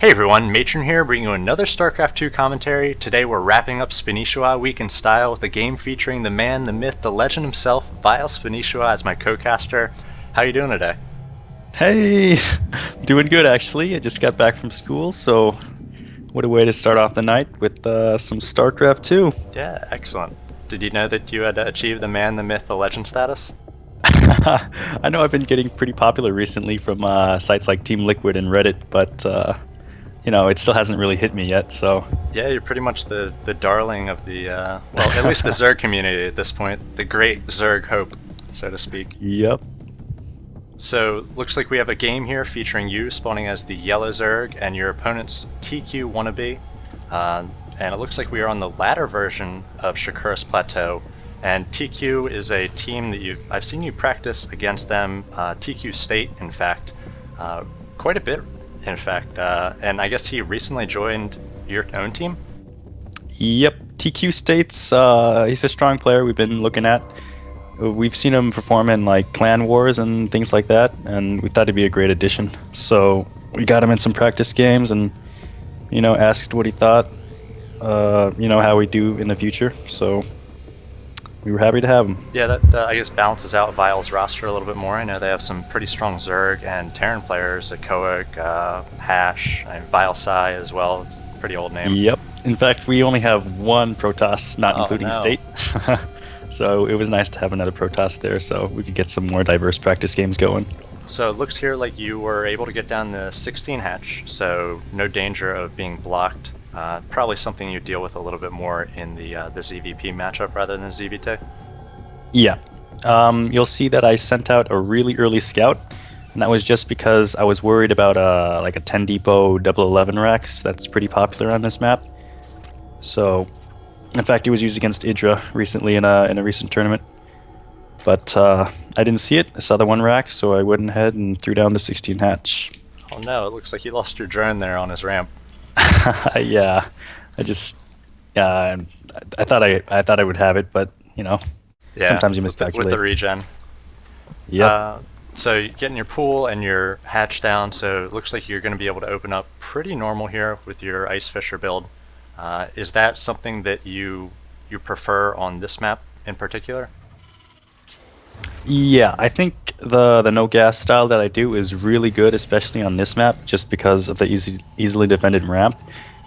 Hey everyone, Matron here, bringing you another StarCraft 2 commentary. Today we're wrapping up Spanishiwa week in style with a game featuring the man, the myth, the legend himself, Vile Spanishiwa as my co-caster. How you doing today? Hey, doing good actually. I just got back from school, so what a way to start off the night with some StarCraft 2. Yeah, excellent. Did you know that you had achieved the man, the myth, the legend status? I know I've been getting pretty popular recently from sites like Team Liquid and Reddit, but it still hasn't really hit me yet. So Yeah, you're pretty much the darling of the, well, at least the Zerg community at this point. The great Zerg hope, so to speak. yep, So, looks like we have a game here featuring you spawning as the Yellow Zerg and your opponent's TQ wannabe. And it looks like we are on the latter version of Shakuras Plateau. And TQ is a team that I've seen you practice against them, TQ State, in fact, quite a bit, in fact. And I guess he recently joined your own team? yep. TQ states he's a strong player. We've been looking at. We've seen him perform in like clan wars and things like that, and we thought he'd be a great addition. So we got him in some practice games, and asked what he thought. How we do in the future. So we were happy to have him. Yeah, that I guess balances out Vile's roster a little bit more. I know they have some pretty strong Zerg and Terran players, Echoic, Hash, and Vile Sai as well. It's a pretty old name. Yep. In fact, we only have one Protoss, not including no. State. So it was nice to have another Protoss there, so we could get some more diverse practice games going. So it looks here like you were able to get down the 16 hatch, so no danger of being blocked. Probably something you deal with a little bit more in the ZVP matchup rather than ZVT. Yeah. You'll see that I sent out a really early scout, and that was just because I was worried about like a 10 depot 11 Rex. That's pretty popular on this map. So, in fact, it was used against Idra recently in a recent tournament. But I didn't see it. I saw the 1 rack, so I went ahead and threw down the 16 hatch. Oh no, it looks like you lost your drone there on his ramp. Yeah, yeah, I thought I would have it, but Yeah, sometimes you with miscalculate. the regen. Yep. So you're getting your pool and your hatch down, so it looks like you're going to be able to open up pretty normal here with your Ice Fisher build. Is that something that you prefer on this map in particular? Yeah, I think the no gas style that I do is really good, especially on this map, just because of the easily defended ramp.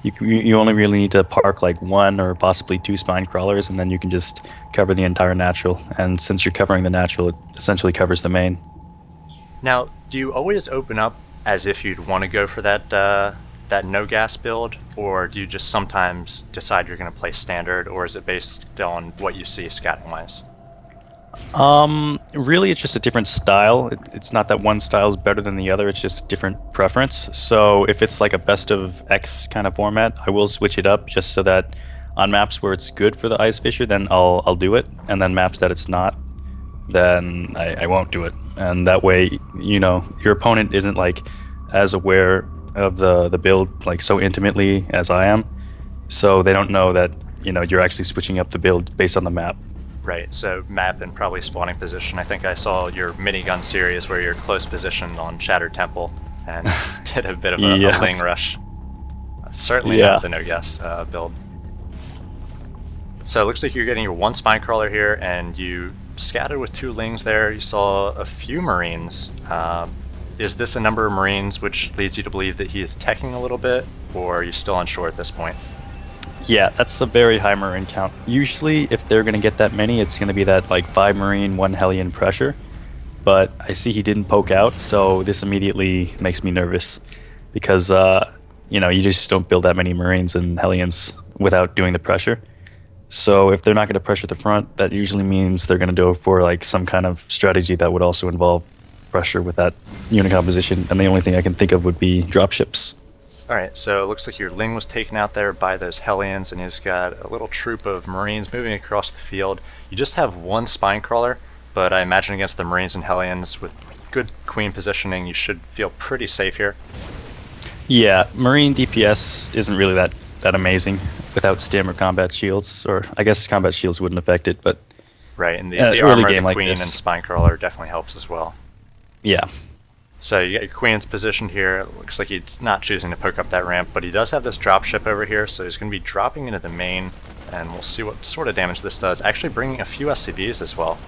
You only really need to park like 1 or possibly 2 spine crawlers, and then you can just cover the entire natural. And since you're covering the natural, it essentially covers the main. Now, do you always open up as if you'd want to go for that no gas build, or do you just sometimes decide you're going to play standard, or is it based on what you see scouting wise? Really, it's just a different style. It's not that one style is better than the other. It's just a different preference. So if it's like a best of X kind of format, I will switch it up just so that on maps where it's good for the Ice Fisher, then I'll do it. And then maps that it's not, then I won't do it. And that way, your opponent isn't like as aware of the build like so intimately as I am. So they don't know that, you're actually switching up the build based on the map. Right, so map and probably spawning position. I think I saw your minigun series where you're close positioned on Shattered Temple and did a bit of a Ling rush. Certainly not the no-gas build. So it looks like you're getting your 1 spine crawler here, and you scattered with 2 Lings there. You saw a few Marines. Is this a number of Marines which leads you to believe that he is teching a little bit, or are you still unsure at this point? Yeah, that's a very high Marine count. Usually, if they're going to get that many, it's going to be that like 5 Marine, 1 Hellion pressure. But I see he didn't poke out, so this immediately makes me nervous. Because, you just don't build that many Marines and Hellions without doing the pressure. So if they're not going to pressure the front, that usually means they're going to go for like some kind of strategy that would also involve pressure with that unit composition. And the only thing I can think of would be dropships. Alright, so it looks like your Ling was taken out there by those Hellions, and he's got a little troop of Marines moving across the field. You just have 1 spine crawler, but I imagine against the Marines and Hellions with good queen positioning, you should feel pretty safe here. Yeah, Marine DPS isn't really that amazing without stim or combat shields, or I guess combat shields wouldn't affect it, but Right, and the early armor of game the like queen this. and spine crawler definitely helps as well. Yeah. So you got your queens positioned here. It looks like he's not choosing to poke up that ramp, but he does have this dropship over here, so he's going to be dropping into the main, and we'll see what sort of damage this does. Actually bringing a few SCVs as well.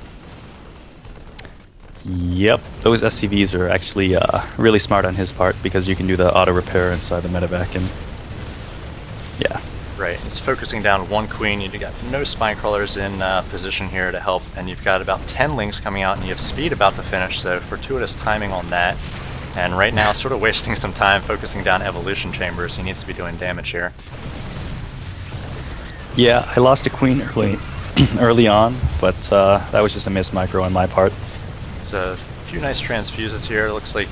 Yep, those SCVs are actually really smart on his part because you can do the auto repair inside the medevac, and yeah. Right, he's focusing down one queen. You got no spine crawlers in position here to help, and you've got about 10 links coming out, and you have speed about to finish, so fortuitous timing on that. And right now, sort of wasting some time focusing down evolution chambers. He needs to be doing damage here. Yeah, I lost a queen early on, but that was just a missed micro on my part. So a few nice transfuses here. It looks like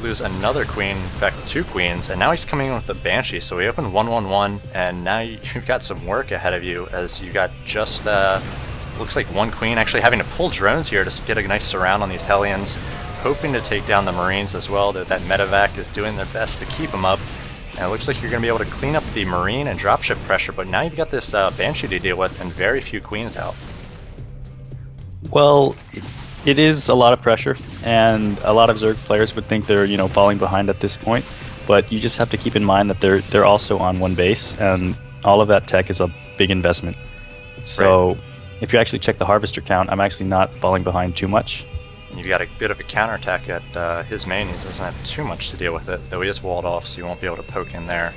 lose another queen, in fact 2 queens, and now he's coming in with the Banshee. So we opened 1-1-1, and now you've got some work ahead of you as you got just looks like 1 queen, actually having to pull drones here to get a nice surround on these Hellions, hoping to take down the Marines as well, though that medevac is doing their best to keep them up. And it looks like you're going to be able to clean up the Marine and dropship pressure, but now you've got this Banshee to deal with and very few queens out. Well, it is a lot of pressure, and a lot of Zerg players would think they're, falling behind at this point. But you just have to keep in mind that they're also on one base, and all of that tech is a big investment. So if you actually check the harvester count, I'm actually not falling behind too much. You've got a bit of a counterattack at his main. He doesn't have too much to deal with it, though he is walled off, so you won't be able to poke in there.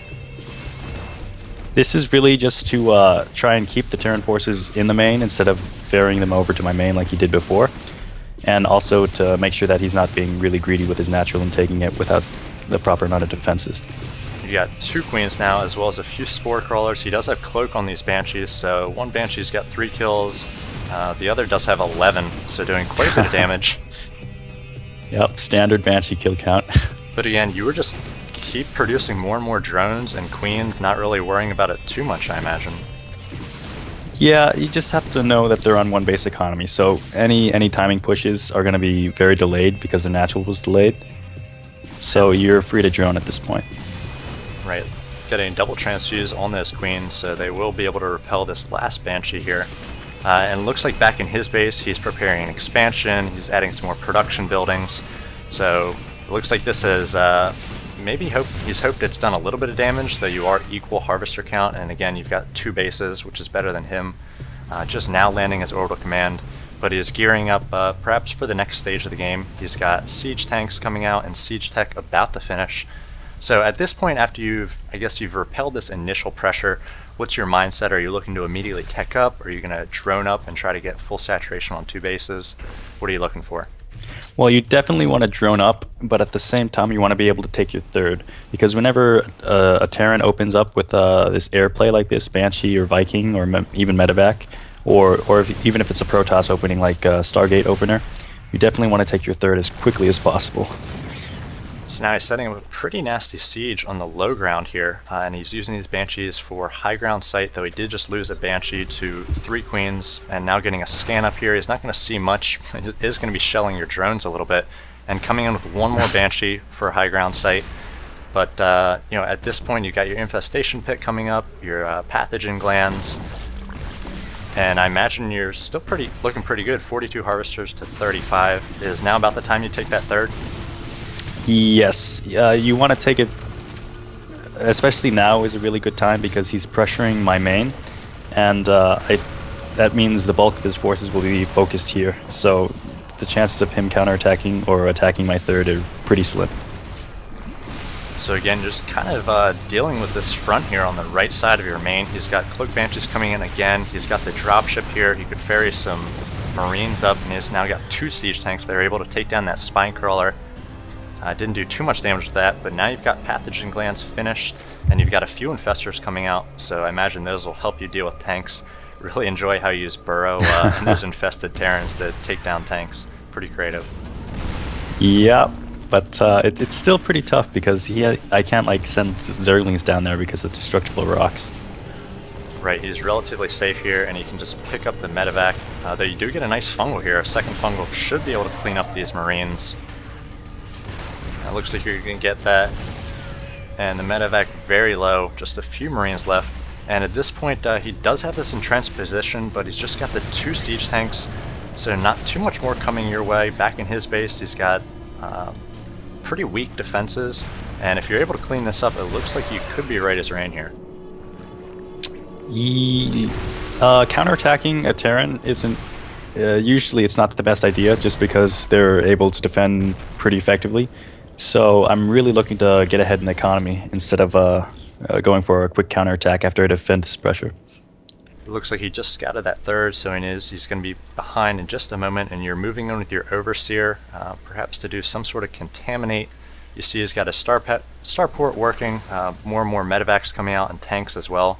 This is really just to try and keep the Terran forces in the main instead of ferrying them over to my main like he did before. And also to make sure that he's not being really greedy with his natural and taking it without the proper amount of defenses. You got 2 queens now, as well as a few spore crawlers. He does have cloak on these banshees, so one banshee's got 3 kills. The other does have 11, so doing quite a bit of damage. Yep, standard banshee kill count. But again, you were just keep producing more and more drones and queens, not really worrying about it too much, I imagine. Yeah, you just have to know that they're on one base economy, so any timing pushes are going to be very delayed because the natural was delayed. So you're free to drone at this point. Right, getting double transfuse on those queens, so they will be able to repel this last Banshee here. And it looks like back in his base, he's preparing an expansion, he's adding some more production buildings. So it looks like this is he's hoped it's done a little bit of damage, though you are equal harvester count, and again you've got 2 bases, which is better than him. Just now landing his orbital command, but he is gearing up perhaps for the next stage of the game. He's got siege tanks coming out and siege tech about to finish. So at this point, after you've repelled this initial pressure, what's your mindset? Are you looking to immediately tech up? Or are you going to drone up and try to get full saturation on 2 bases? What are you looking for? Well, you definitely want to drone up, but at the same time you want to be able to take your third, because whenever a Terran opens up with this airplay like this, Banshee or Viking or even Medevac, or even if it's a Protoss opening like Stargate opener, you definitely want to take your third as quickly as possible. So now he's setting up a pretty nasty siege on the low ground here, and he's using these Banshees for high ground sight, though he did just lose a Banshee to 3 queens, and now getting a scan up here. He's not going to see much. He is going to be shelling your drones a little bit, and coming in with 1 more Banshee for high ground sight. But at this point, you've got your infestation pit coming up, your pathogen glands, and I imagine you're still looking pretty good. 42 harvesters to 35. Is now about the time you take that third? Yes, you want to take it, especially now is a really good time because he's pressuring my main, and that means the bulk of his forces will be focused here, so the chances of him counterattacking or attacking my third are pretty slim. So again, just kind of dealing with this front here on the right side of your main. He's got Cloak Banshees coming in again, he's got the dropship here, he could ferry some Marines up, and he's now got 2 siege tanks. They're able to take down that spine crawler. Didn't do too much damage with that, but now you've got pathogen glands finished, and you've got a few infestors coming out, so I imagine those will help you deal with tanks. Really enjoy how you use Burrow and those infested Terrans to take down tanks. Pretty creative. Yeah, but it's still pretty tough because I can't send Zerglings down there because of destructible rocks. Right, he's relatively safe here, and he can just pick up the medevac. Though you do get a nice fungal here. A second fungal should be able to clean up these Marines. It looks like you're going to get that. And the medevac very low, just a few Marines left. And at this point, he does have this entrenched position, but he's just got the 2 siege tanks, so not too much more coming your way. Back in his base, he's got pretty weak defenses, and if you're able to clean this up, it looks like you could be right as rain here. Counterattacking a Terran isn't usually it's not the best idea just because they're able to defend pretty effectively. So I'm really looking to get ahead in the economy instead of going for a quick counterattack after I defend this pressure. It looks like he just scouted that third, so he's going to be behind in just a moment, and you're moving in with your Overseer, perhaps to do some sort of contaminate. You see he's got a starport working, more and more medevacs coming out, and tanks as well.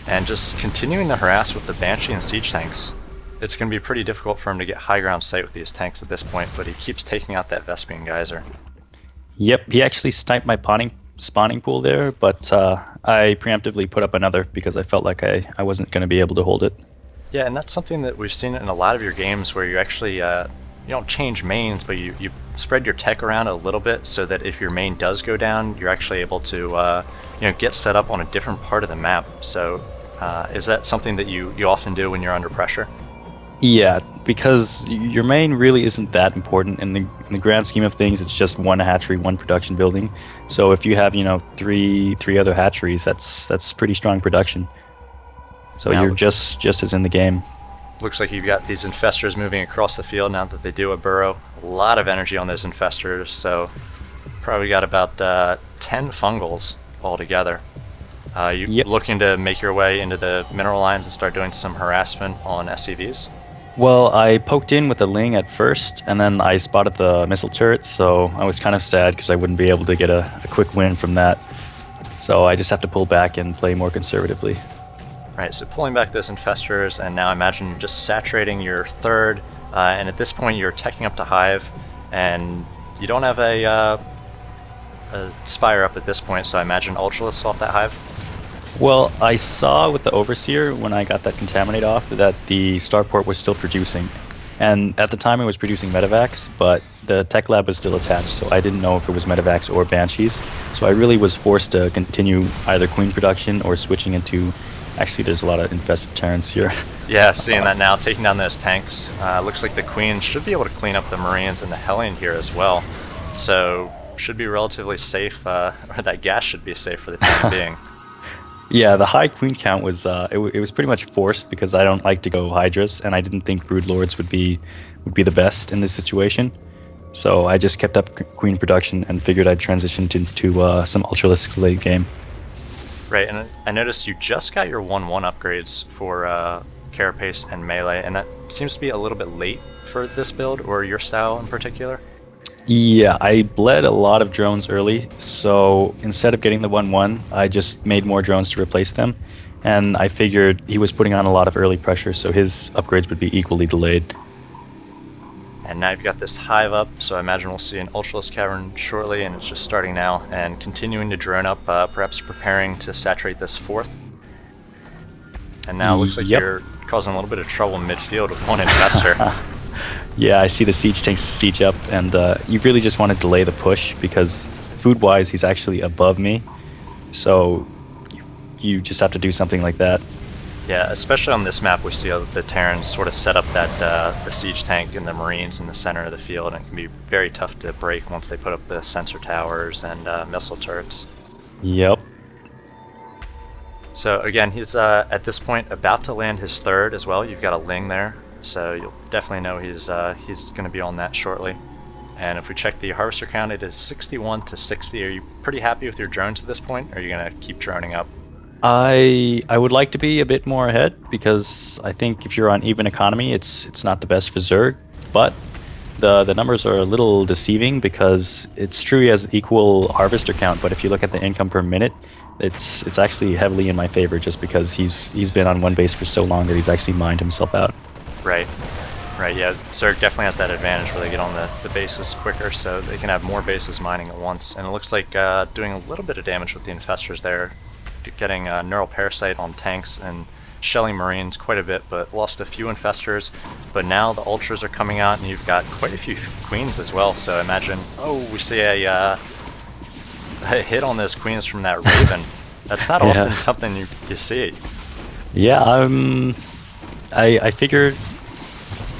And just continuing to harass with the Banshee and siege tanks. It's going to be pretty difficult for him to get high ground sight with these tanks at this point, but he keeps taking out that Vespian Geyser. Yep, he actually sniped my spawning pool there, but I preemptively put up another because I felt like I wasn't going to be able to hold it. Yeah, and that's something that we've seen in a lot of your games where you actually you don't change mains, but you spread your tech around a little bit so that if your main does go down, you're actually able to get set up on a different part of the map. So is that something that you often do when you're under pressure? Yeah, because your main really isn't that important in the grand scheme of things. It's just one hatchery, one production building. So if you have three other hatcheries, that's pretty strong production. So now you're just as in the game. Looks like you've got these infestors moving across the field now that they do a burrow. A lot of energy on those infestors, so probably got about 10 fungals altogether. Yep. Looking to make your way into the mineral lines and start doing some harassment on SCVs? Well, I poked in with a Ling at first, and then I spotted the missile turrets, so I was kind of sad because I wouldn't be able to get a quick win from that. So I just have to pull back and play more conservatively. Right, so pulling back those infestors, and now imagine you're just saturating your third, and at this point you're teching up to Hive, and you don't have a Spire up at this point, so I imagine Ultralisk off that Hive? Well, I saw with the Overseer when I got that Contaminate off that the starport was still producing. And at the time it was producing medevacs, but the tech lab was still attached, so I didn't know if it was medevacs or Banshees. So I really was forced to continue either Queen production or switching into... Actually, there's a lot of infested Terrans here. Yeah, seeing that now, taking down those tanks. Looks like the Queen should be able to clean up the Marines and the Hellion here as well. So, should be relatively safe, or that gas should be safe for the time being. Yeah, the high Queen count was it was pretty much forced because I don't like to go Hydras, and I didn't think Brood Lords would be the best in this situation. So I just kept up Queen production and figured I'd transition to some Ultralisks late game. Right, and I noticed you just got your 1-1 upgrades for Carapace and Melee, and that seems to be a little bit late for this build, or your style in particular. Yeah, I bled a lot of drones early, so instead of getting the 1-1, I just made more drones to replace them, and I figured he was putting on a lot of early pressure, so his upgrades would be equally delayed. And now you've got this Hive up, so I imagine we'll see an Ultralisk Cavern shortly, and it's just starting now, and continuing to drone up, perhaps preparing to saturate this fourth. And now it looks like you're causing a little bit of trouble in midfield with one Infestor. Yeah, I see the siege tanks siege up, and you really just want to delay the push because food-wise, he's actually above me. So you just have to do something like that. Yeah, especially on this map, we see the Terrans sort of set up that the siege tank and the Marines in the center of the field, and it can be very tough to break once they put up the sensor towers and missile turrets. Yep. So again, he's at this point about to land his third as well. You've got a Ling there, so you'll definitely know he's going to be on that shortly. And if we check the harvester count, it is 61 to 60. Are you pretty happy with your drones at this point, or are you going to keep droning up? I would like to be a bit more ahead because I think if you're on even economy, it's not the best for Zerg, but the numbers are a little deceiving because it's true he has equal harvester count, but if you look at the income per minute, it's actually heavily in my favor just because he's been on one base for so long that he's actually mined himself out. Right, yeah. Zerg definitely has that advantage where they get on the bases quicker, so they can have more bases mining at once. And it looks like doing a little bit of damage with the infestors there, getting Neural Parasite on tanks and shelling Marines quite a bit, but lost a few infestors. But now the Ultras are coming out, and you've got quite a few Queens as well. So imagine, we see a hit on those Queens from that Raven. That's not often something you see. Yeah, I figured,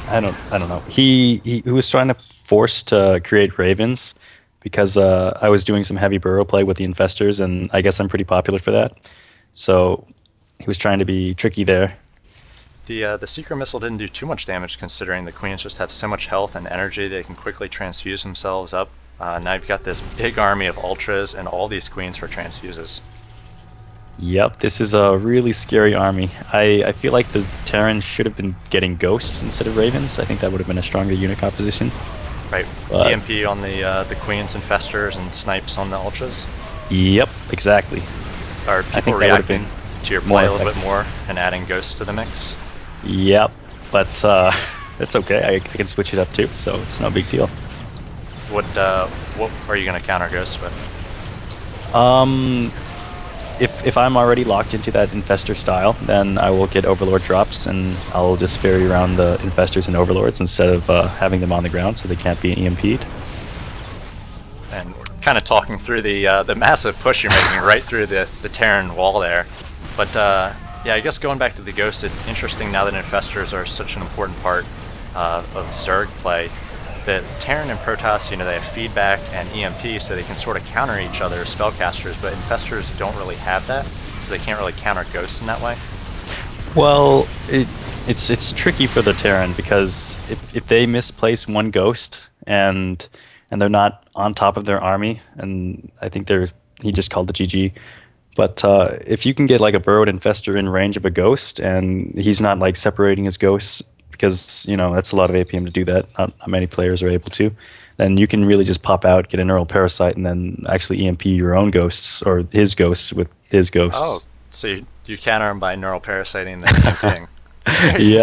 I don't know. He was trying to force to create Ravens, because I was doing some heavy burrow play with the infestors, and I guess I'm pretty popular for that. So he was trying to be tricky there. The Secret Missile didn't do too much damage considering the queens just have so much health and energy they can quickly transfuse themselves up. Now you've got this big army of ultras and all these queens for transfuses. Yep, this is a really scary army. I feel like the Terran should have been getting ghosts instead of ravens. I think that would have been a stronger unit composition. Right, But EMP on the queens infestors and snipes on the ultras. yep, exactly. Are I people think that would have reacting been to your more play a little bit effective. more and adding ghosts to the mix? Yep, but it's okay. I can switch it up too, so it's no big deal. What are you going to counter ghosts with? Um, if I'm already locked into that infestor style, then I will get overlord drops, and I'll just ferry around the infestors and overlords instead of having them on the ground, so they can't be EMP'd. And we're kind of talking through the massive push you're making right through the Terran wall there. But yeah, I guess going back to the ghosts, it's interesting now that infestors are such an important part of Zerg play. The Terran and Protoss, they have feedback and EMP, so they can sort of counter each other as spellcasters, but infestors don't really have that, so they can't really counter ghosts in that way. Well, it's tricky for the Terran because if they misplace one ghost and they're not on top of their army, and I think he just called the GG. But if you can get like a burrowed infestor in range of a ghost, and he's not like separating his ghosts, because that's a lot of APM to do that. Not many players are able to. Then you can really just pop out, get a neural parasite, and then actually EMP your own ghosts or his ghosts with his Oh, ghosts. so you counter them by neural parasiting and then EMPing.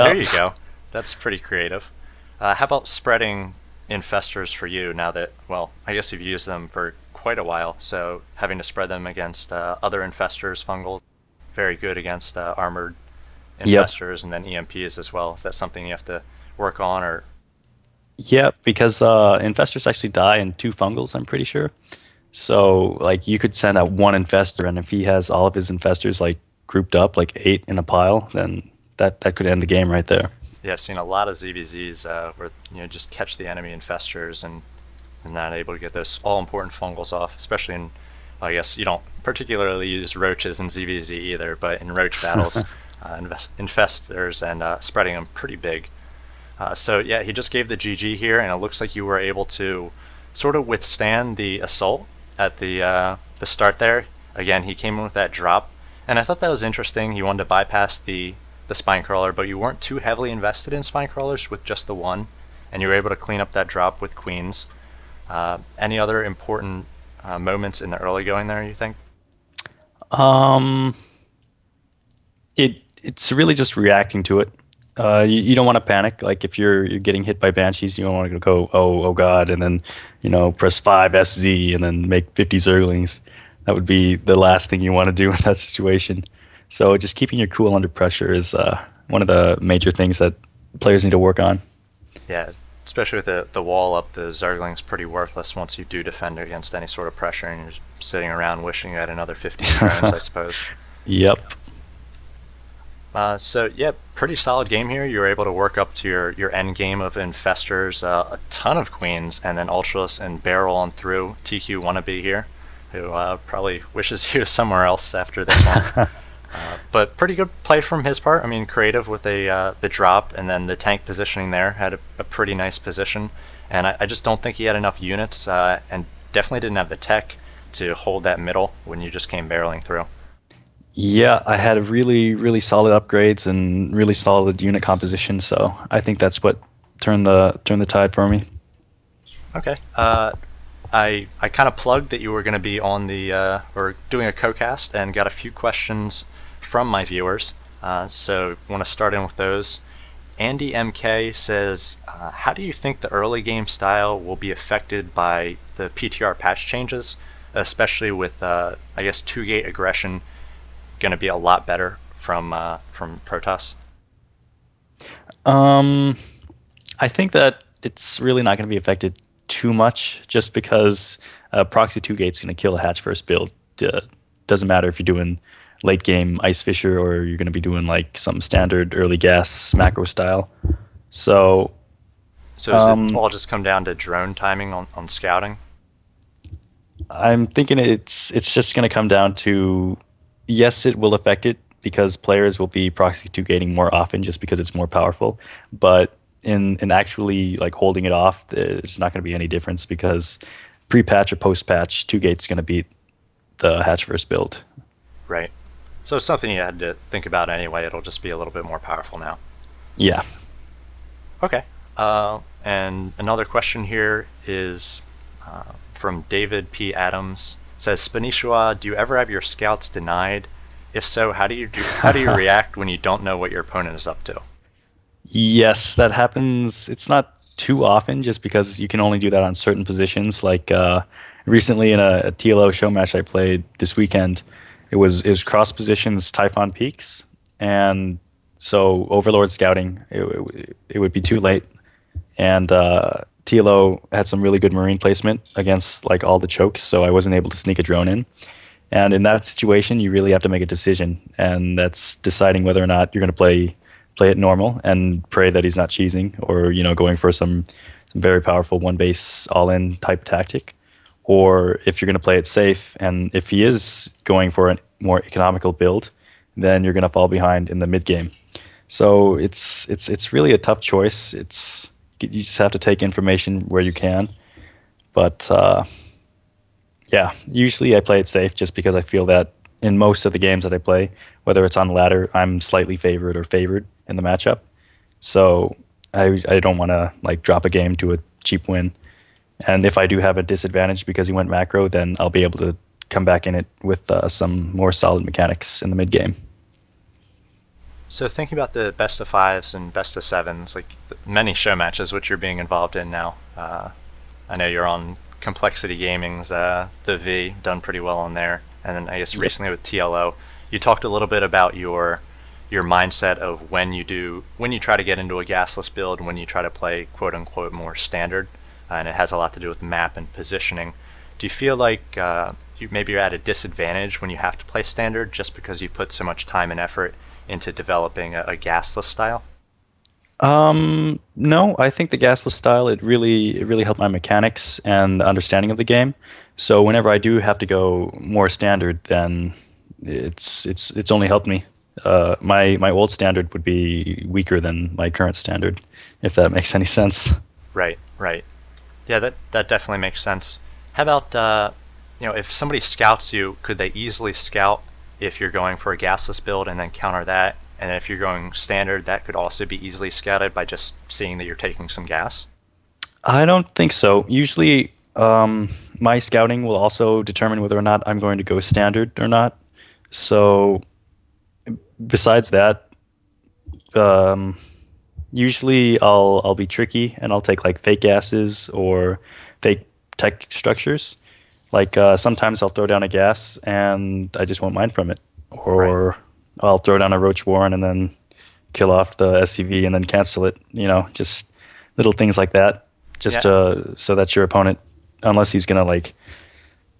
There Yep. you go. That's pretty creative. How about spreading infestors for you now that, well, I guess you've used them for quite a while, so having to spread them against other infestors, fungals, very good against armored Yep. infestors and then EMPs as well. Is that something you have to work on, or Yep. Because infestors actually die in two fungals, I'm pretty sure. So like you could send out one infestor, and if he has all of his infestors like grouped up, like 8 in a pile, then that could end the game right there. yeah, I've seen a lot of ZVZs where just catch the enemy infestors and not able to get those all important fungals off, especially in, I guess you don't particularly use roaches in ZVZ either, but in roach battles, infestors and spreading them pretty big. So yeah, he just gave the GG here, and it looks like you were able to sort of withstand the assault at the start there. Again, he came in with that drop, and I thought that was interesting. He wanted to bypass the spine crawler, but you weren't too heavily invested in spine crawlers with just the one, and you were able to clean up that drop with queens. Any other important moments in the early going there, you think? Um, it's really just reacting to it. You don't want to panic. Like if you're getting hit by banshees, you don't want to go oh god, and then press 5 SZ and then make 50 zerglings. That would be the last thing you want to do in that situation. So just keeping your cool under pressure is one of the major things that players need to work on. Yeah, especially with the wall up, the Zergling's pretty worthless once you do defend against any sort of pressure, and you're sitting around wishing you had another 15 turns, I suppose. Yep. So yeah, pretty solid game here. You were able to work up to your end game of infestors, a ton of queens, and then ultras and barrel on through TQ wannabe here, who probably wishes he was somewhere else after this one. But pretty good play from his part. I mean, creative with the drop, and then the tank positioning there had a pretty nice position. And I just don't think he had enough units, and definitely didn't have the tech to hold that middle when you just came barreling through. Yeah, I had really, really solid upgrades and really solid unit composition, so I think that's what turned the tide for me. Okay. I kind of plugged that you were going to be on or doing a co-cast, and got a few questions from my viewers. So want to start in with those. Andy MK says, how do you think the early game style will be affected by the PTR patch changes, especially with I guess 2-gate aggression going to be a lot better from Protoss? Um, I think that it's really not going to be affected too much, just because proxy 2 gate's going to kill a hatch first build. Doesn't matter if you're doing late game Ice Fisher or you're going to be doing like some standard early gas macro style. So So does it all just come down to drone timing on scouting? I'm thinking it's just going to come down to yes, it will affect it because players will be proxy 2 gating more often just because it's more powerful. But in actually like holding it off, there's not going to be any difference because pre-patch or post-patch, 2 gates going to beat the hatch first build. Right. So it's something you had to think about anyway. It'll just be a little bit more powerful now. Yeah. Okay. And another question here is from David P. Adams. It says, Spanishiwa, do you ever have your scouts denied? If so, how do you react when you don't know what your opponent is up to? Yes, that happens. It's not too often just because you can only do that on certain positions. Like recently in a TLO show match I played this weekend, it was cross positions Typhon Peaks, and so Overlord scouting it would be too late, and TLO had some really good marine placement against like all the chokes, so I wasn't able to sneak a drone in. And in that situation, you really have to make a decision, and that's deciding whether or not you're going to play it normal and pray that he's not cheesing or going for some very powerful one base all in type tactic, or if you're going to play it safe. And if he is going for a more economical build, then you're going to fall behind in the mid game. So it's really a tough choice. You just have to take information where you can, but yeah, usually I play it safe just because I feel that in most of the games that I play, whether it's on ladder, I'm slightly favored or favored in the matchup. So I don't want to like drop a game to a cheap win. And if I do have a disadvantage because he went macro, then I'll be able to come back in it with some more solid mechanics in the mid game. So thinking about the best of fives and best of sevens, like many show matches which you're being involved in now. I know you're on Complexity Gaming's the V, done pretty well on there, and then I guess recently with TLO, you talked a little bit about your mindset of when you try to get into a gasless build and when you try to play quote unquote more standard, and it has a lot to do with map and positioning. Do you feel like maybe you're at a disadvantage when you have to play standard just because you put so much time and effort into developing a gasless style? No, I think the gasless style it really helped my mechanics and the understanding of the game. So whenever I do have to go more standard, then it's only helped me. My old standard would be weaker than my current standard, if that makes any sense. Right, right. Yeah, that definitely makes sense. How about if somebody scouts you, could they easily scout if you're going for a gasless build and then counter that? And if you're going standard, that could also be easily scouted by just seeing that you're taking some gas? I don't think so. Usually, my scouting will also determine whether or not I'm going to go standard or not. So besides that, um, usually I'll be tricky and I'll take like fake gases or fake tech structures. Like sometimes I'll throw down a gas and I just won't mind from it, or Right. I'll throw down a Roach Warren and then kill off the SCV and then cancel it. Just little things like that, just Yeah, so that your opponent, unless he's gonna like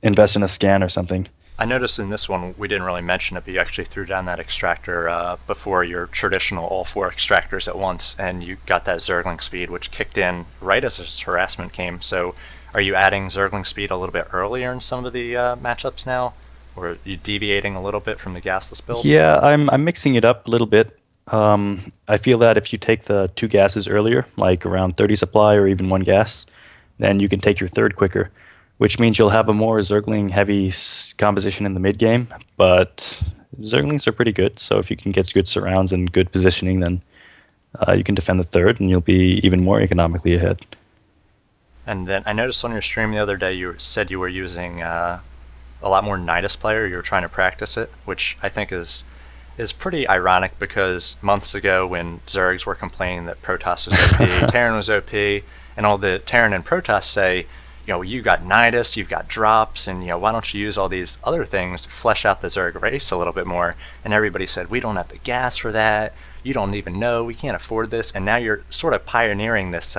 invest in a scan or something. I noticed in this one we didn't really mention it, but you actually threw down that extractor before your traditional all four extractors at once, and you got that Zergling speed, which kicked in right as his harassment came. So, are you adding Zergling speed a little bit earlier in some of the matchups now, or are you deviating a little bit from the gasless build? Yeah, I'm mixing it up a little bit. I feel that if you take the 2 gases earlier, like around 30 supply or even 1 gas, then you can take your third quicker, which means you'll have a more Zergling heavy composition in the mid game. But Zerglings are pretty good, so if you can get good surrounds and good positioning, then you can defend the third, and you'll be even more economically ahead. And then I noticed on your stream the other day you said you were using a lot more Nidus player. You were trying to practice it, which I think is pretty ironic because months ago when Zergs were complaining that Protoss was OP, Terran was OP, and all the Terran and Protoss say, you got Nidus, you've got drops, and why don't you use all these other things to flesh out the Zerg race a little bit more? And everybody said, we don't have the gas for that. You don't even know. We can't afford this. And now you're sort of pioneering this,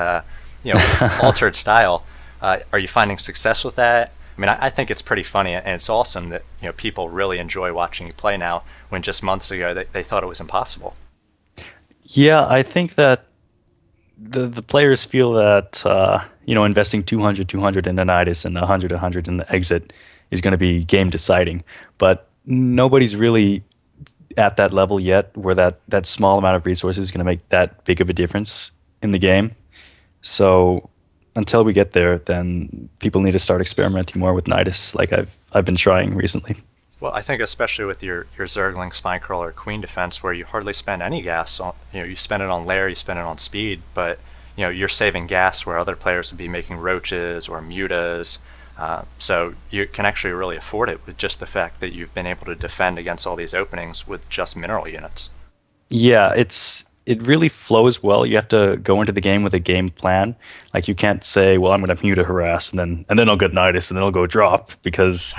altered style. Are you finding success with that? I mean, I think it's pretty funny, and it's awesome that people really enjoy watching you play now. When just months ago they thought it was impossible. Yeah, I think that the players feel that investing 200, 200 in the Nidus and 100, 100 in the exit is going to be game deciding. But nobody's really at that level yet where that small amount of resources is going to make that big of a difference in the game. So until we get there, then people need to start experimenting more with Nidus, like I've been trying recently. Well, I think especially with your Zergling Spinecrawler Queen defense, where you hardly spend any gas on, you spend it on lair, you spend it on speed, but you're saving gas where other players would be making roaches or mutas. So you can actually really afford it with just the fact that you've been able to defend against all these openings with just mineral units. Yeah, it really flows well. You have to go into the game with a game plan. Like you can't say, "Well, I'm going to muta harass and then I'll get Nidus and then I'll go drop," because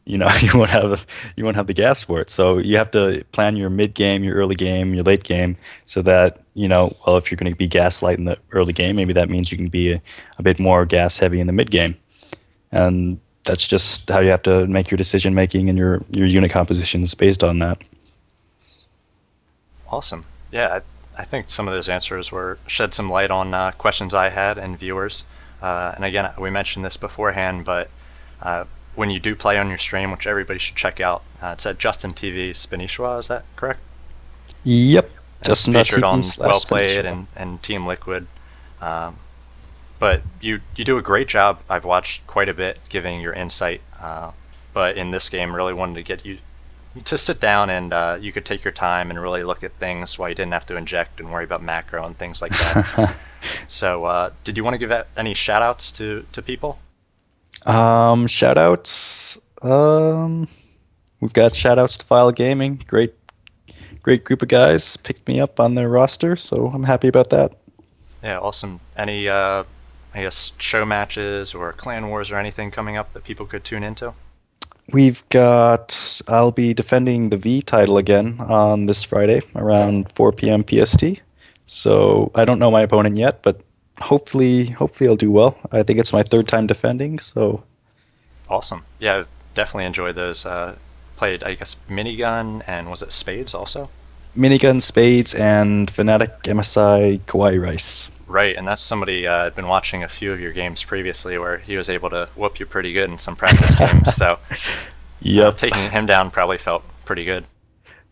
you won't have the gas for it. So you have to plan your mid game, your early game, your late game, so that well, if you're going to be gas light in the early game, maybe that means you can be a bit more gas heavy in the mid game, and that's just how you have to make your decision making and your unit compositions based on that. Awesome. Yeah, I think some of those answers were shed some light on questions I had and viewers. And again, we mentioned this beforehand, but when you do play on your stream, which everybody should check out, it's at Justin TV Spanishiwa, is that correct? Yep. And it's featured on Well Played Spanishiwa. and Team Liquid. Um, but you do a great job. I've watched quite a bit giving your insight. But in this game, really wanted to get you to sit down and you could take your time and really look at things while you didn't have to inject and worry about macro and things like that. So did you want to give any shout outs to people? Shout outs. We've got shout outs to File Gaming. Great group of guys picked me up on their roster, so I'm happy about that. Yeah, awesome. Any, I guess, show matches or clan wars or anything coming up that people could tune into? I'll be defending the V title again on this Friday around 4 p.m. PST. So I don't know my opponent yet, but hopefully I'll do well. I think it's my third time defending, so Awesome. Yeah, I've definitely enjoyed those. Played, I guess, Minigun and was it Spades also? minigun spades and Fnatic MSI Kawaii Rice. Right, and that's somebody I'd been watching a few of your games previously where he was able to whoop you pretty good in some practice games. So Yep. taking him down probably felt pretty good.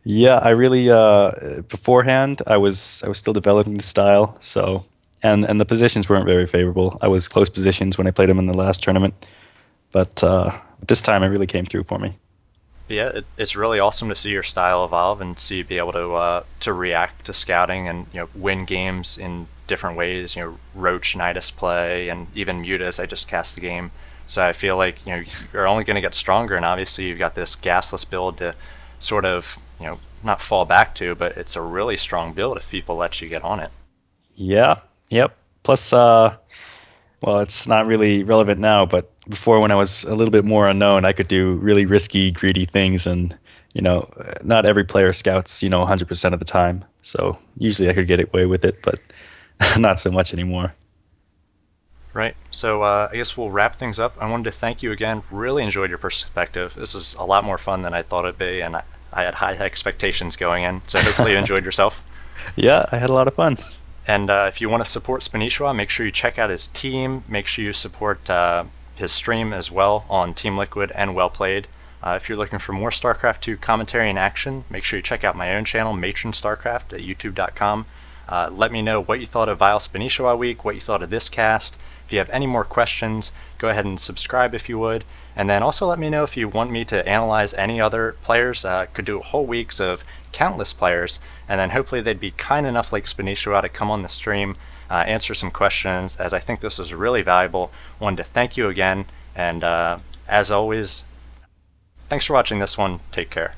Yeah, I really beforehand I was still developing the style, so and the positions weren't very favorable. I was close positions when I played him in the last tournament, but this time it really came through for me. But yeah, it's really awesome to see your style evolve and see you be able to react to scouting and win games in different ways. Roach Nidus play and even Mutas. I just cast the game, so I feel like you're only going to get stronger. And obviously you've got this gasless build to sort of not fall back to, but it's a really strong build if people let you get on it. Yeah, yep. Plus, well, it's not really relevant now, but before when I was a little bit more unknown, I could do really risky, greedy things, and not every player scouts 100% of the time. So usually I could get away with it, but not so much anymore. Right. So I guess we'll wrap things up. I wanted to thank you again. Really enjoyed your perspective. This is a lot more fun than I thought it'd be, and I had high expectations going in. So hopefully you enjoyed yourself. Yeah, I had a lot of fun. And if you want to support Spanishiwa, make sure you check out his team. Make sure you support his stream as well on Team Liquid and Well Played. If you're looking for more StarCraft 2 commentary and action, make sure you check out my own channel, Matron StarCraft, at youtube.com. Let me know what you thought of Vile Spanishiwa Week, what you thought of this cast. If you have any more questions, go ahead and subscribe if you would. And then also let me know if you want me to analyze any other players. Could do whole weeks of countless players, and then hopefully they'd be kind enough like Spanishiwa to come on the stream, answer some questions, as I think this was really valuable. Wanted to thank you again, and as always, thanks for watching this one. Take care.